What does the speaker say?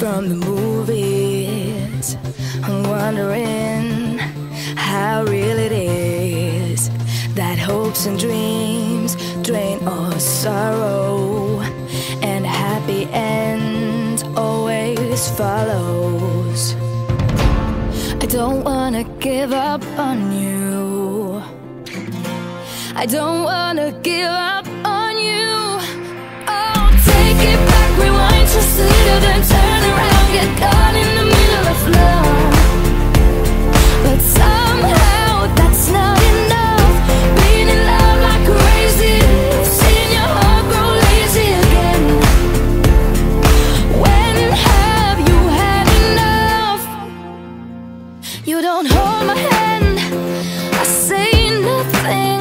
from the movies. I'm wondering how real it is that hopes and dreams drain all sorrow, and happy end always follows. I don't wanna give up on you. I don't wanna give up on you. Oh, take it back, rewind just a little, then turn around, get caught in the middle of love. But somehow that's not enough. Being in love like crazy, seeing your heart grow lazy again. When have you had enough? You don't hold my hand, I say nothing.